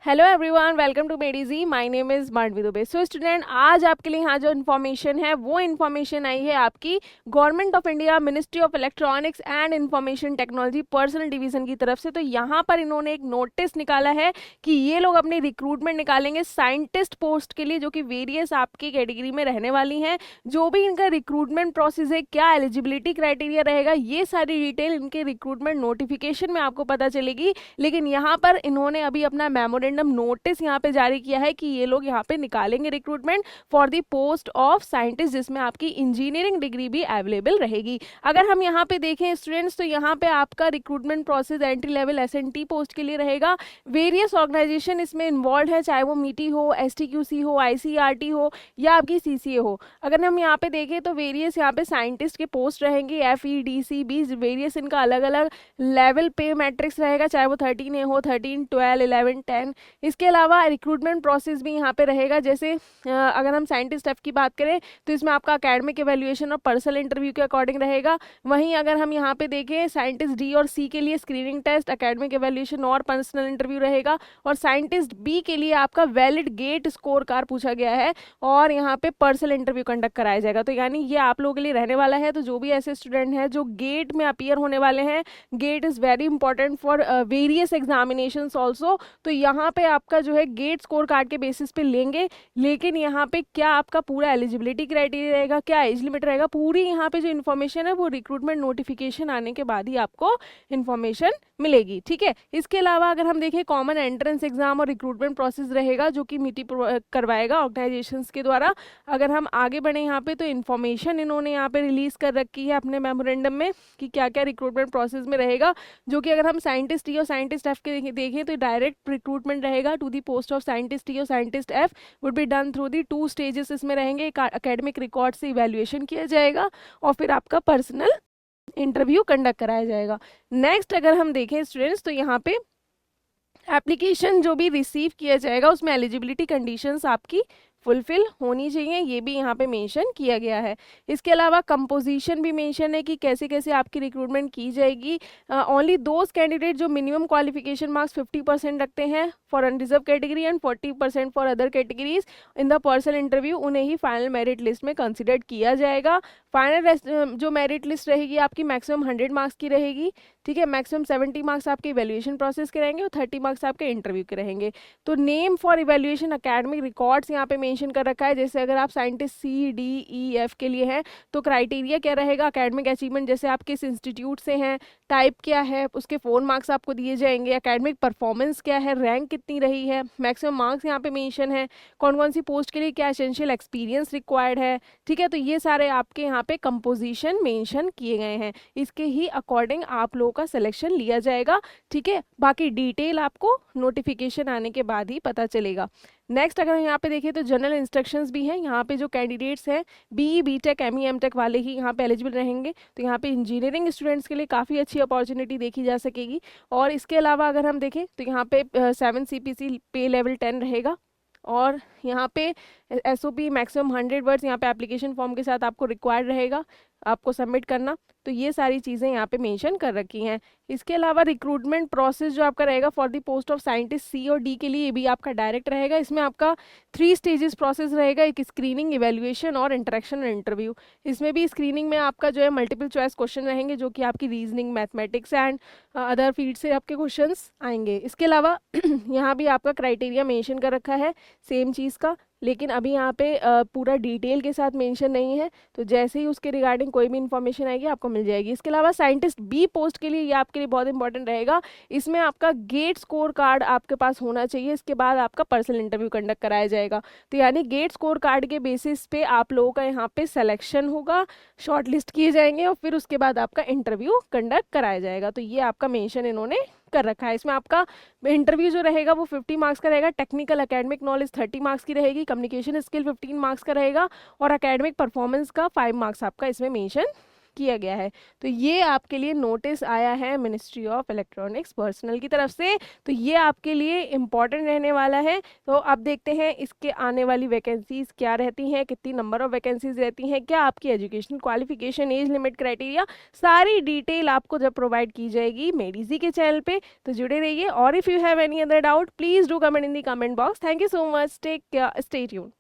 Hello everyone, welcome to Medigee. My name is Mandvi Dubey. So student, आज आपके लिए यहाँ जो इन्फॉर्मेशन है वो इन्फॉर्मेशन आई है आपकी government of India, ministry of electronics and information technology personal division की तरफ से। तो यहाँ पर इन्होंने एक नोटिस निकाला है कि ये लोग अपनी रिक्रूटमेंट निकालेंगे साइंटिस्ट पोस्ट के लिए, जो कि वेरियस आपकी कैटेगरी में रहने वाली हैं। जो भी इनका रिक्रूटमेंट प्रोसेस है, क्या एलिजिबिलिटी क्राइटेरिया रहेगा, ये सारी डिटेल इनके रिक्रूटमेंट नोटिफिकेशन में आपको पता चलेगी। लेकिन यहाँ पर इन्होंने अभी अपना मेमोरेंडम नोटिस यहाँ पे जारी किया है कि ये लोग यहाँ पे निकालेंगे recruitment for the post of scientist, जिसमें आपकी इंजीनियरिंग डिग्री भी अवेलेबल रहेगी। अगर हम यहाँ पे देखें स्टूडेंट्स, तो यहाँ पे आपका recruitment process entry level SNT post के लिए रहेगा। वेरियस ऑर्गेनाइजेशन इसमें इन्वॉल्व है, चाहे वो मीटी हो, एसटीक्यूसी हो, आईसीआरटी हो या आपकी सीसीए हो। अगर हम यहाँ पे देखें तो वेरियस यहाँ पे साइंटिस्ट के पोस्ट रहेंगे, FEDC 20, वेरियस इनका अलग अलग लेवल पे मैट्रिक्स रहेगा, चाहे वो 13A हो, 13, 12, 11, 10। इसके अलावा रिक्रूटमेंट प्रोसेस भी यहाँ पे रहेगा। जैसे अगर हम साइंटिस्ट एफ की बात करें तो इसमें आपका एकेडमिक एवेल्युएशन और पर्सनल इंटरव्यू के अकॉर्डिंग रहेगा। वहीं अगर हम यहाँ पे देखें साइंटिस्ट डी और सी के लिए स्क्रीनिंग टेस्ट, एकेडमिक एवेल्युएशन और पर्सनल इंटरव्यू रहेगा। और साइंटिस्ट बी के लिए आपका वैलिड गेट स्कोर कार्ड पूछा गया है और यहाँ पे पर्सनल इंटरव्यू कंडक्ट कराया जाएगा। तो यानी ये आप लोगों के लिए रहने वाला है। तो जो भी ऐसे स्टूडेंट हैं जो गेट में अपीयर होने वाले हैं, GATE is very important for various examinations also. तो यहाँ पे आपका जो है गेट स्कोर कार्ड के बेसिस पे लेंगे। लेकिन यहाँ पे क्या आपका पूरा एलिजिबिलिटी क्राइटेरिया रहेगा, क्या एज लिमिट रहेगा, पूरी यहाँ पे जो इन्फॉर्मेशन है वो रिक्रूटमेंट नोटिफिकेशन आने के बाद ही आपको इन्फॉर्मेशन मिलेगी। ठीक है। इसके अलावा अगर हम देखें कॉमन एंट्रेंस एग्जाम और रिक्रूटमेंट प्रोसेस रहेगा, जो कि मीटी करवाएगा ऑर्गेनाइजेशंस के द्वारा। अगर हम आगे बढ़े यहाँ पे, तो इन्फॉर्मेशन इन्होंने यहाँ पे रिलीज कर रखी है अपने मेमोरेंडम में कि क्या क्या रिक्रूटमेंट प्रोसेस में रहेगा। जो कि अगर हम साइंटिस्ट ई और साइंटिस्ट एफ के देखें तो डायरेक्ट रिक्रूटमेंट रहेगा to the post of scientist E और scientist F would be done through the 2 stages इसमें रहेंगे। एक एकेडमिक रिकॉर्ड से इवैल्यूएशन किया जाएगा और फिर आपका पर्सनल इंटरव्यू कंडक्ट कराया जाएगा। नेक्स्ट अगर हम देखें स्टूडेंट्स, तो यहाँ पे एप्लीकेशन जो भी रिसीव किया जाएगा उसमें एलिजिबिलिटी कंडीशंस आपकी फुलफिल होनी चाहिए, ये भी यहाँ पे मेंशन किया गया है। इसके अलावा कंपोजिशन भी मेंशन है कि कैसे कैसे आपकी रिक्रूटमेंट की जाएगी। ओनली दोज कैंडिडेट जो मिनिमम क्वालिफिकेशन मार्क्स 50% रखते हैं for unreserve category and 40% for other categories in the personal interview, उन्हें ही फाइनल मेरिट लिस्ट में कंसिडर किया जाएगा। फाइनल जो मेरिट लिस्ट रहेगी आपकी मैक्सिमम 100 मार्क्स की रहेगी। ठीक है। मैक्सिमम 70 मार्क्स आपके इवैल्यूएशन प्रोसेस के रहेंगे और 30 मार्क्स आपके इंटरव्यू के रहेंगे। तो name for evaluation academic records यहाँ पे मेंशन कर रखा है। जैसे अगर आप साइंटिस्ट CDEF के लिए हैं तो क्राइटेरिया क्या रहेगा, एकेडमिक अचीवमेंट, जैसे आप किस इंस्टीट्यूट से हैं, टाइप क्या है, उसके 4 मार्क्स आपको दिए जाएंगे। एकेडमिक परफॉर्मेंस क्या है, रैंक कितनी रही है, मैक्सिमम मार्क्स यहाँ पे मेंशन है, कौन कौन सी पोस्ट के लिए क्या एसेंशियल एक्सपीरियंस रिक्वायर्ड है। ठीक है। तो ये सारे आपके यहाँ पे कंपोजिशन मेंशन किए गए हैं। इसके ही अकॉर्डिंग आप लोगों का सिलेक्शन लिया जाएगा। ठीक है। बाकी डिटेल आपको नोटिफिकेशन आने के बाद ही पता चलेगा। नेक्स्ट अगर यहाँ पे देखें तो जनरल इंस्ट्रक्शंस भी हैं। यहाँ पे जो कैंडिडेट्स हैं BE BTech ME MTech वाले ही यहाँ पे एलिजिबल रहेंगे। तो यहाँ पे इंजीनियरिंग स्टूडेंट्स के लिए काफ़ी अच्छी अपॉर्चुनिटी देखी जा सकेगी। और इसके अलावा अगर हम देखें तो यहाँ पे 7 CPC पे लेवल 10 रहेगा। और यहाँ पे SOP मैक्सिमम 100 वर्ड्स यहाँ पे एप्लीकेशन फॉर्म के साथ आपको रिक्वायर्ड रहेगा आपको सबमिट करना। तो ये सारी चीज़ें यहाँ पे मेंशन कर रखी हैं। इसके अलावा रिक्रूटमेंट प्रोसेस जो आपका रहेगा for the post of scientist C और D के लिए, ये भी आपका डायरेक्ट रहेगा। इसमें आपका 3 स्टेजेस प्रोसेस रहेगा, एक स्क्रीनिंग, इवैल्यूएशन और इंटरेक्शन और इंटरव्यू। इसमें भी स्क्रीनिंग में आपका जो है मल्टीपल चॉइस क्वेश्चन रहेंगे, जो कि आपकी reasoning, mathematics and other field से आपके क्वेश्चन आएंगे। इसके अलावा यहाँ भी आपका क्राइटेरिया मेंशन कर रखा है सेम चीज़ का, लेकिन अभी यहाँ पे पूरा डिटेल के साथ मेंशन नहीं है। तो जैसे ही उसके रिगार्डिंग कोई भी इन्फॉर्मेशन आएगी आपको मिल जाएगी। इसके अलावा साइंटिस्ट बी पोस्ट के लिए ये आपके लिए बहुत इंपॉर्टेंट रहेगा। इसमें आपका गेट स्कोर कार्ड आपके पास होना चाहिए। इसके बाद आपका पर्सनल इंटरव्यू कंडक्ट कराया जाएगा। तो यानी गेट स्कोर कार्ड के बेसिस पे आप लोगों का यहाँ पे सिलेक्शन होगा, शॉर्ट लिस्ट किए जाएंगे और फिर उसके बाद आपका इंटरव्यू कंडक्ट कराया जाएगा। तो ये आपका मेंशन इन्होंने कर रखा है। इसमें आपका इंटरव्यू जो रहेगा वो 50 मार्क्स का रहेगा, टेक्निकल एकेडमिक नॉलेज 30 मार्क्स की रहेगी, कम्युनिकेशन स्किल 15 मार्क्स का रहेगा और एकेडमिक परफॉर्मेंस का 5 मार्क्स आपका इसमें मेंशन किया गया है। तो ये आपके लिए नोटिस आया है मिनिस्ट्री ऑफ इलेक्ट्रॉनिक्स पर्सनल की तरफ से, तो ये आपके लिए इम्पॉर्टेंट रहने वाला है। तो आप देखते हैं इसके आने वाली वैकेंसीज क्या रहती हैं, कितनी नंबर ऑफ वैकेंसीज रहती हैं, क्या आपकी education qualification, age limit, criteria, सारी डिटेल आपको जब प्रोवाइड की जाएगी मेडिजी के चैनल पे, तो जुड़े रहिए। और if you have any other doubt please do comment in the comment box. Thank you so much, take care, stay tuned.